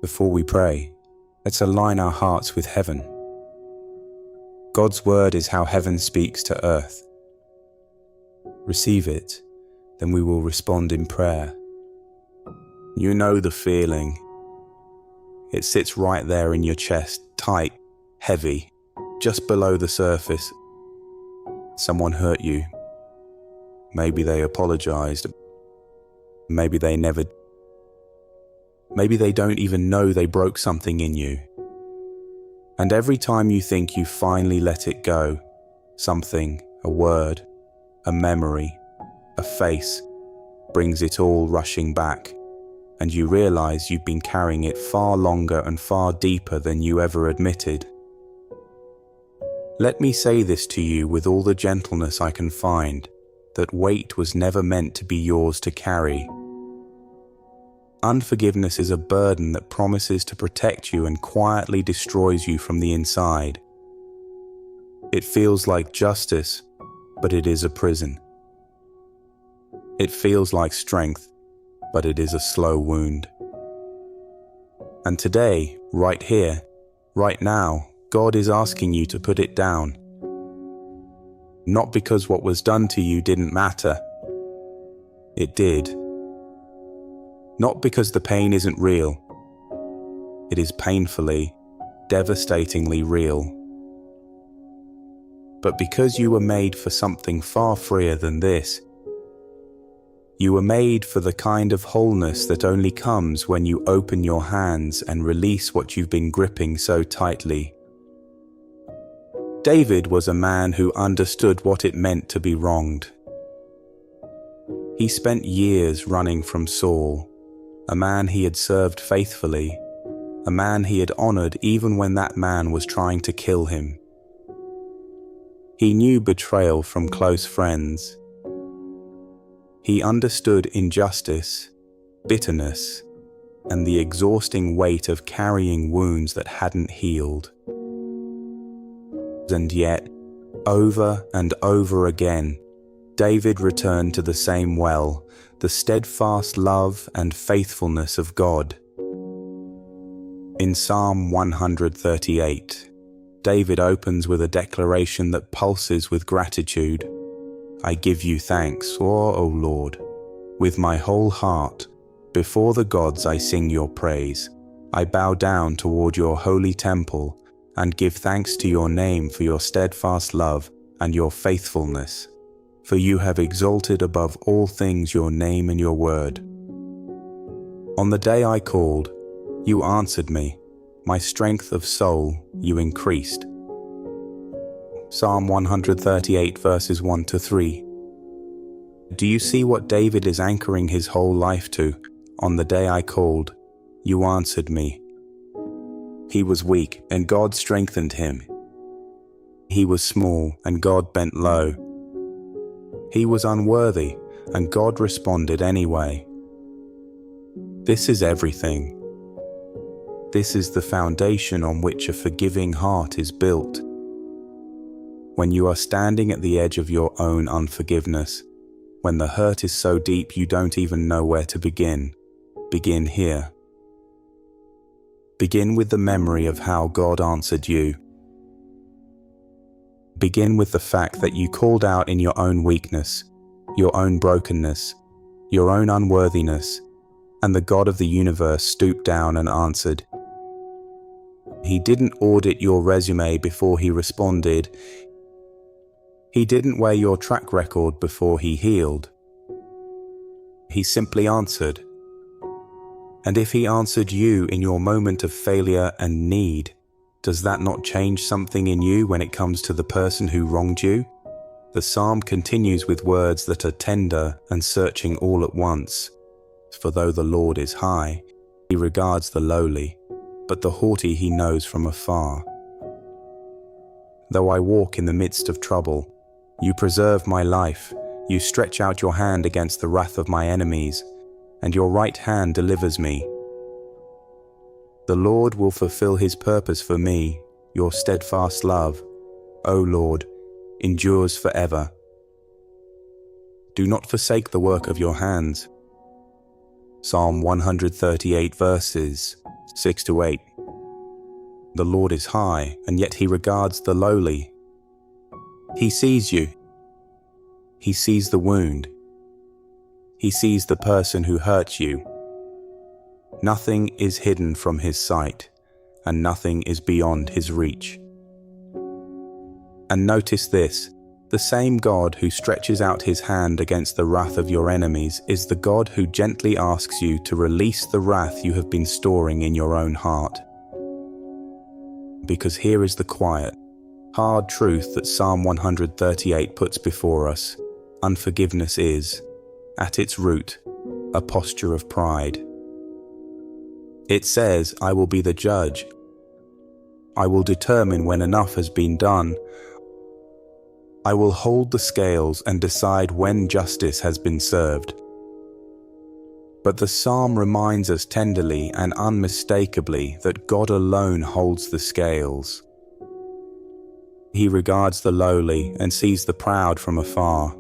Before we pray, let's align our hearts with heaven. God's word is how heaven speaks to earth. Receive it, then we will respond in prayer. You know the feeling. It sits right there in your chest, tight, heavy, just below the surface. Someone hurt you. Maybe they apologized. Maybe they never. Maybe they don't even know they broke something in you. And every time you think you finally let it go, something, a word, a memory, a face, brings it all rushing back, and you realize you've been carrying it far longer and far deeper than you ever admitted. Let me say this to you with all the gentleness I can find, that weight was never meant to be yours to carry. Unforgiveness is a burden that promises to protect you and quietly destroys you from the inside. It feels like justice, but it is a prison. It feels like strength, but it is a slow wound. And today, right here, right now, God is asking you to put it down. Not because what was done to you didn't matter. It did. Not because the pain isn't real. It is painfully, devastatingly real. But because you were made for something far freer than this. You were made for the kind of wholeness that only comes when you open your hands and release what you've been gripping so tightly. David was a man who understood what it meant to be wronged. He spent years running from Saul, a man he had served faithfully, a man he had honored even when that man was trying to kill him. He knew betrayal from close friends. He understood injustice, bitterness, and the exhausting weight of carrying wounds that hadn't healed. And yet, over and over again, David returned to the same well, the steadfast love and faithfulness of God. In Psalm 138, David opens with a declaration that pulses with gratitude. I give you thanks, O Lord, with my whole heart. Before the gods I sing your praise. I bow down toward your holy temple and give thanks to your name for your steadfast love and your faithfulness. For you have exalted above all things your name and your word. On the day I called, you answered me. My strength of soul you increased. Psalm 138 verses 1-3. Do you see what David is anchoring his whole life to? On the day I called, you answered me. He was weak, and God strengthened him. He was small, and God bent low. He was unworthy, and God responded anyway. This is everything. This is the foundation on which a forgiving heart is built. When you are standing at the edge of your own unforgiveness, when the hurt is so deep you don't even know where to begin, begin here. Begin with the memory of how God answered you. Begin with the fact that you called out in your own weakness, your own brokenness, your own unworthiness, and the God of the universe stooped down and answered. He didn't audit your resume before he responded. He didn't weigh your track record before he healed. He simply answered. And if he answered you in your moment of failure and need, does that not change something in you when it comes to the person who wronged you? The psalm continues with words that are tender and searching all at once. For though the Lord is high, he regards the lowly, but the haughty he knows from afar. Though I walk in the midst of trouble, you preserve my life. You stretch out your hand against the wrath of my enemies, and your right hand delivers me. The Lord will fulfill his purpose for me. Your steadfast love, O Lord, endures forever. Do not forsake the work of your hands. Psalm 138 verses 6-8. The Lord is high, and yet he regards the lowly. He sees you. He sees the wound. He sees the person who hurt you. Nothing is hidden from his sight, and nothing is beyond his reach. And notice this, the same God who stretches out his hand against the wrath of your enemies is the God who gently asks you to release the wrath you have been storing in your own heart. Because here is the quiet, hard truth that Psalm 138 puts before us. Unforgiveness is, at its root, a posture of pride. It says, I will be the judge. I will determine when enough has been done. I will hold the scales and decide when justice has been served. But the psalm reminds us tenderly and unmistakably that God alone holds the scales. He regards the lowly and sees the proud from afar.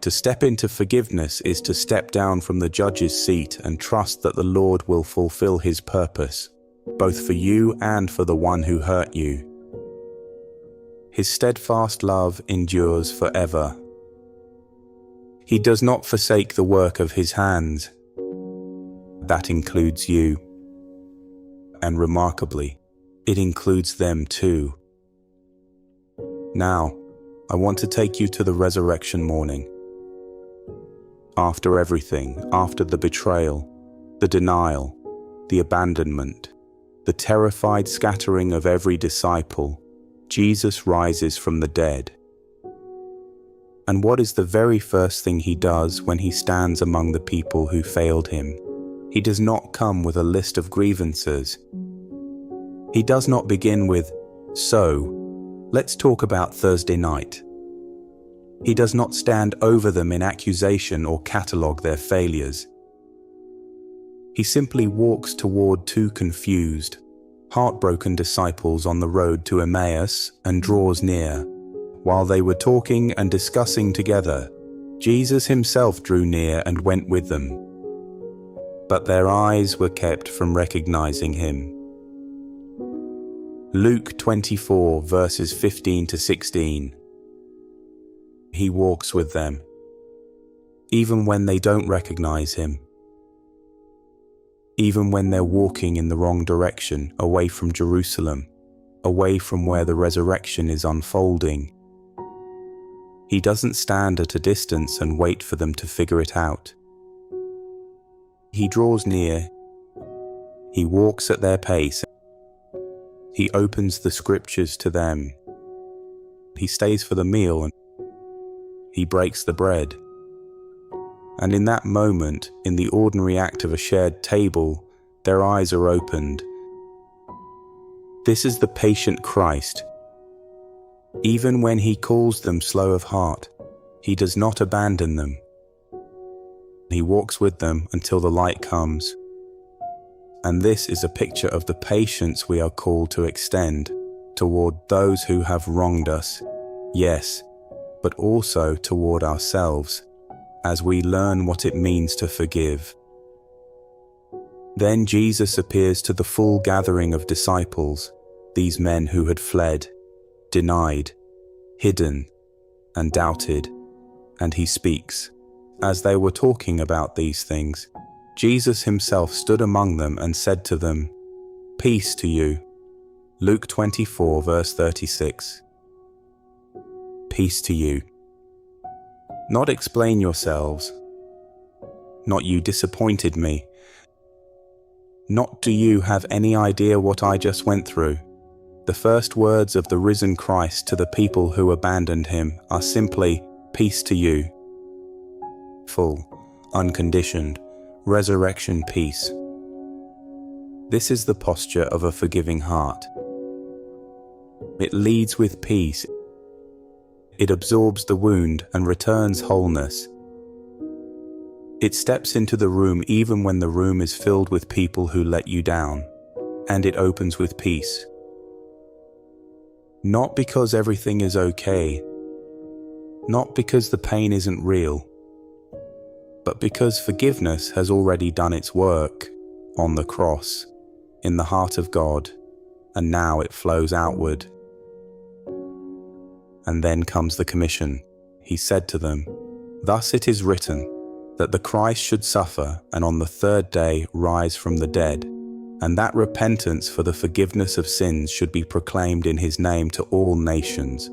To step into forgiveness is to step down from the judge's seat and trust that the Lord will fulfill his purpose, both for you and for the one who hurt you. His steadfast love endures forever. He does not forsake the work of his hands. That includes you. And remarkably, it includes them too. Now, I want to take you to the resurrection morning. After everything, after the betrayal, the denial, the abandonment, the terrified scattering of every disciple, Jesus rises from the dead. And what is the very first thing he does when he stands among the people who failed him? He does not come with a list of grievances. He does not begin with, "So, let's talk about Thursday night." He does not stand over them in accusation or catalogue their failures. He simply walks toward two confused, heartbroken disciples on the road to Emmaus and draws near. While they were talking and discussing together, Jesus himself drew near and went with them. But their eyes were kept from recognizing him. Luke 24 verses 15 to 16. He walks with them, even when they don't recognize him. Even when they're walking in the wrong direction, away from Jerusalem, away from where the resurrection is unfolding. He doesn't stand at a distance and wait for them to figure it out. He draws near. He walks at their pace. He opens the scriptures to them. He stays for the meal and he breaks the bread. And in that moment, in the ordinary act of a shared table, their eyes are opened. This is the patient Christ. Even when he calls them slow of heart, he does not abandon them. He walks with them until the light comes. And this is a picture of the patience we are called to extend toward those who have wronged us, yes, but also toward ourselves, as we learn what it means to forgive. Then Jesus appears to the full gathering of disciples, these men who had fled, denied, hidden, and doubted, and he speaks. As they were talking about these things, Jesus himself stood among them and said to them, "Peace to you." Luke 24 verse 36. Peace to you. Not explain yourselves. Not you disappointed me. Not do you have any idea what I just went through. The first words of the risen Christ to the people who abandoned him are simply, "Peace to you." Full, unconditioned, resurrection peace. This is the posture of a forgiving heart. It leads with peace. It absorbs the wound and returns wholeness. It steps into the room even when the room is filled with people who let you down, and it opens with peace. Not because everything is okay, not because the pain isn't real, but because forgiveness has already done its work. on the cross, in the heart of God, and now it flows outward. And then comes the commission. He said to them, "Thus it is written, that the Christ should suffer and on the third day rise from the dead, and that repentance for the forgiveness of sins should be proclaimed in his name to all nations,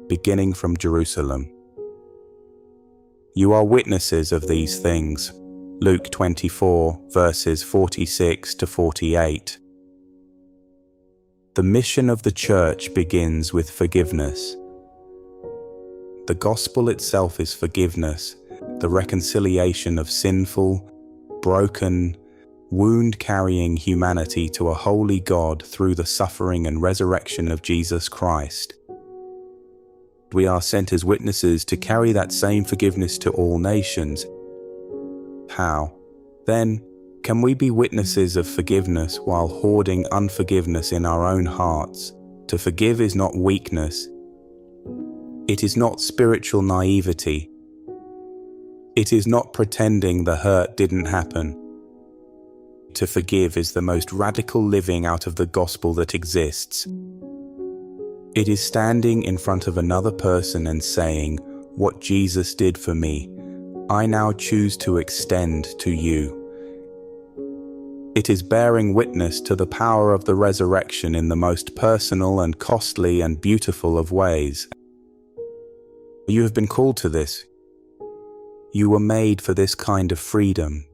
beginning from Jerusalem. You are witnesses of these things." Luke 24, verses 46 to 48. The mission of the church begins with forgiveness. The gospel itself is forgiveness, the reconciliation of sinful, broken, wound-carrying humanity to a holy God through the suffering and resurrection of Jesus Christ. We are sent as witnesses to carry that same forgiveness to all nations. How, then, can we be witnesses of forgiveness while hoarding unforgiveness in our own hearts? To forgive is not weakness. It is not spiritual naivety. It is not pretending the hurt didn't happen. To forgive is the most radical living out of the gospel that exists. It is standing in front of another person and saying, "What Jesus did for me, I now choose to extend to you." It is bearing witness to the power of the resurrection in the most personal and costly and beautiful of ways. You have been called to this. You were made for this kind of freedom.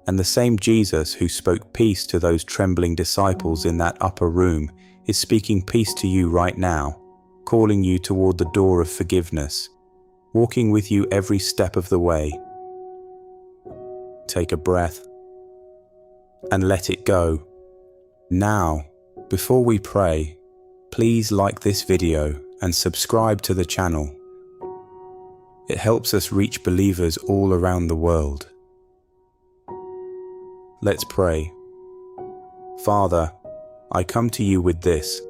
And the same Jesus who spoke peace to those trembling disciples in that upper room is speaking peace to you right now, calling you toward the door of forgiveness, walking with you every step of the way. Take a breath and let it go. Now, before we pray, please like this video and subscribe to the channel. It helps us reach believers all around the world. Let's pray. Father, I come to you with this.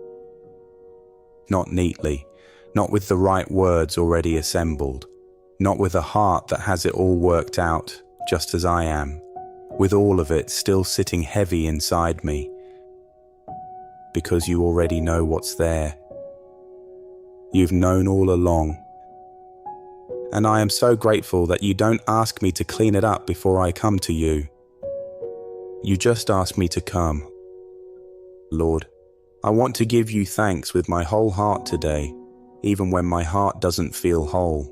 Not neatly, not with the right words already assembled, not with a heart that has it all worked out, just as I am, with all of it still sitting heavy inside me, because you already know what's there. You've known all along. And I am so grateful that you don't ask me to clean it up before I come to you. You just ask me to come. Lord, I want to give you thanks with my whole heart today, even when my heart doesn't feel whole.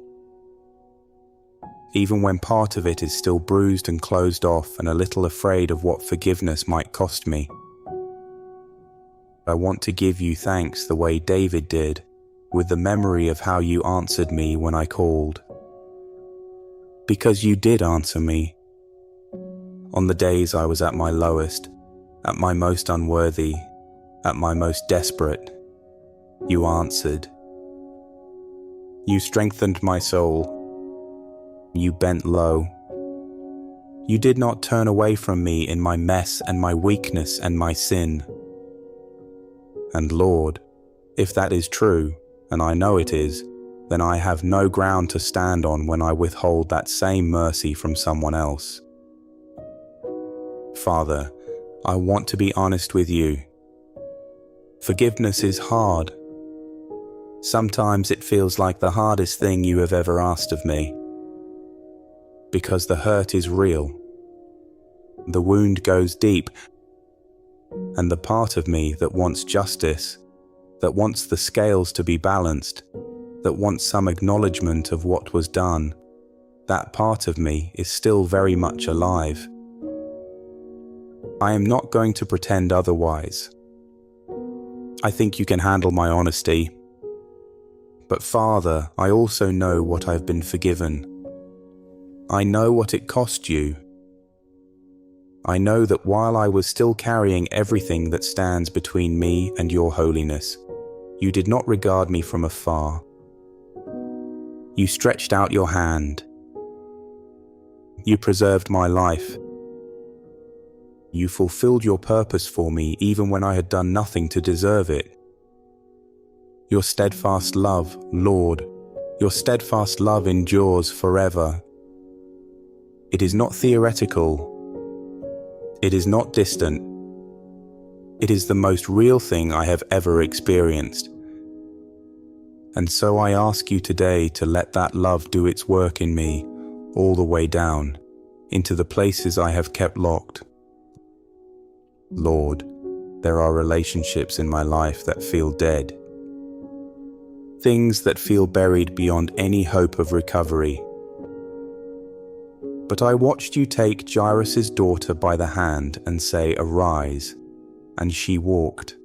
Even when part of it is still bruised and closed off and a little afraid of what forgiveness might cost me. I want to give you thanks the way David did, with the memory of how you answered me when I called. Because you did answer me. On the days I was at my lowest, at my most unworthy, at my most desperate, you answered. You strengthened my soul. You bent low. You did not turn away from me in my mess and my weakness and my sin. And Lord, if that is true, and I know it is, then I have no ground to stand on when I withhold that same mercy from someone else. Father, I want to be honest with you. Forgiveness is hard. Sometimes it feels like the hardest thing you have ever asked of me. Because the hurt is real. The wound goes deep. And the part of me that wants justice, that wants the scales to be balanced, that wants some acknowledgement of what was done, that part of me is still very much alive. I am not going to pretend otherwise. I think you can handle my honesty. But Father, I also know what I've been forgiven. I know what it cost you. I know that while I was still carrying everything that stands between me and your holiness, you did not regard me from afar. You stretched out your hand. You preserved my life. You fulfilled your purpose for me even when I had done nothing to deserve it. Your steadfast love, Lord, your steadfast love endures forever. It is not theoretical. It is not distant. It is the most real thing I have ever experienced. And so I ask you today to let that love do its work in me all the way down into the places I have kept locked. Lord, there are relationships in my life that feel dead. Things that feel buried beyond any hope of recovery. But I watched you take Jairus' daughter by the hand and say, "Arise," and she walked.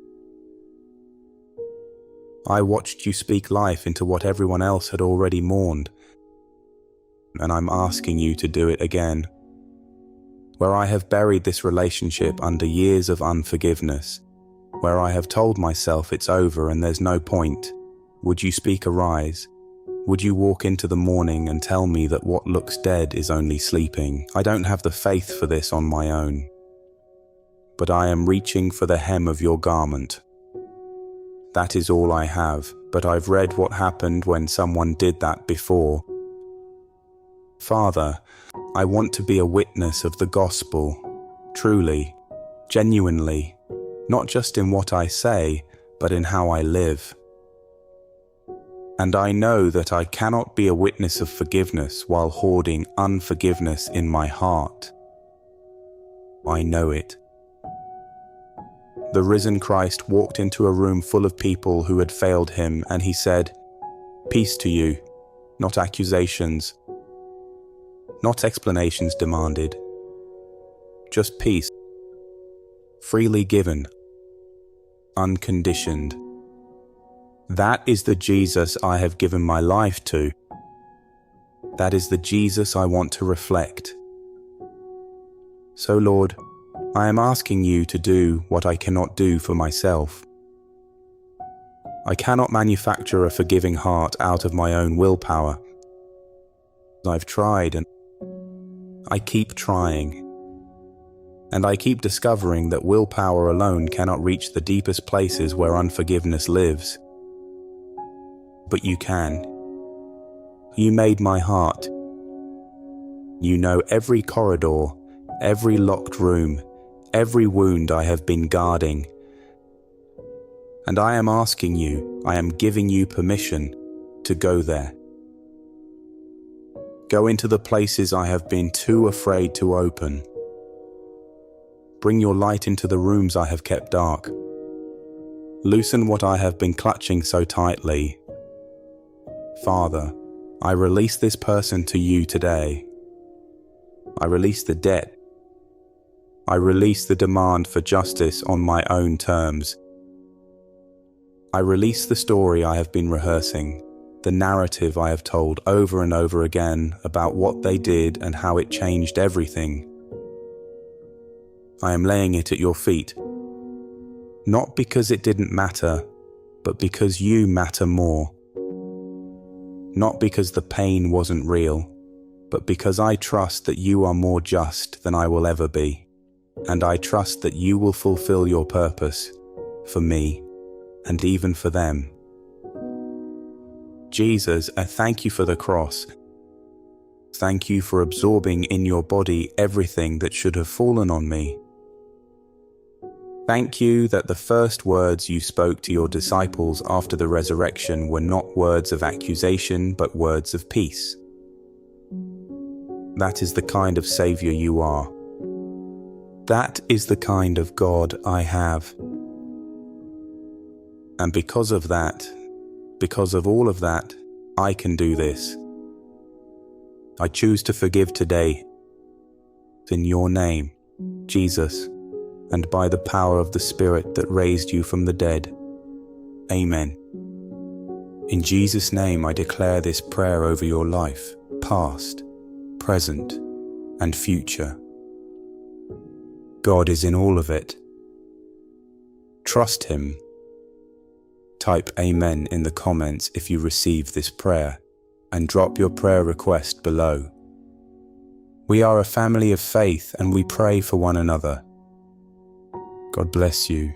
I watched you speak life into what everyone else had already mourned, and I'm asking you to do it again. Where I have buried this relationship under years of unforgiveness, where I have told myself it's over and there's no point, would you speak arise? Would you walk into the morning and tell me that what looks dead is only sleeping? I don't have the faith for this on my own, but I am reaching for the hem of your garment. That is all I have, but I've read what happened when someone did that before. Father, I want to be a witness of the gospel, truly, genuinely, not just in what I say, but in how I live. And I know that I cannot be a witness of forgiveness while hoarding unforgiveness in my heart. I know it. The risen Christ walked into a room full of people who had failed him, and he said, "Peace to you," not accusations, not explanations demanded, just peace, freely given, unconditioned. That is the Jesus I have given my life to. That is the Jesus I want to reflect. So, Lord, I am asking you to do what I cannot do for myself. I cannot manufacture a forgiving heart out of my own willpower. I've tried and I keep trying. And I keep discovering that willpower alone cannot reach the deepest places where unforgiveness lives. But you can. You made my heart. You know every corridor, every locked room, every wound I have been guarding. And I am asking you, I am giving you permission to go there. Go into the places I have been too afraid to open. Bring your light into the rooms I have kept dark. Loosen what I have been clutching so tightly. Father, I release this person to you today. I release the debt. I release the demand for justice on my own terms. I release the story I have been rehearsing, the narrative I have told over and over again about what they did and how it changed everything. I am laying it at your feet, not because it didn't matter, but because you matter more. Not because the pain wasn't real, but because I trust that you are more just than I will ever be, and I trust that you will fulfill your purpose for me and even for them. Jesus, I thank you for the cross. Thank you for absorbing in your body everything that should have fallen on me. Thank you that the first words you spoke to your disciples after the resurrection were not words of accusation, but words of peace. That is the kind of Savior you are. That is the kind of God I have. And because of that, because of all of that, I can do this. I choose to forgive today. In your name, Jesus, and by the power of the Spirit that raised you from the dead. Amen. In Jesus' name I declare this prayer over your life, past, present, and future. God is in all of it. Trust Him. Type Amen in the comments if you receive this prayer, and drop your prayer request below. We are a family of faith and we pray for one another. God bless you.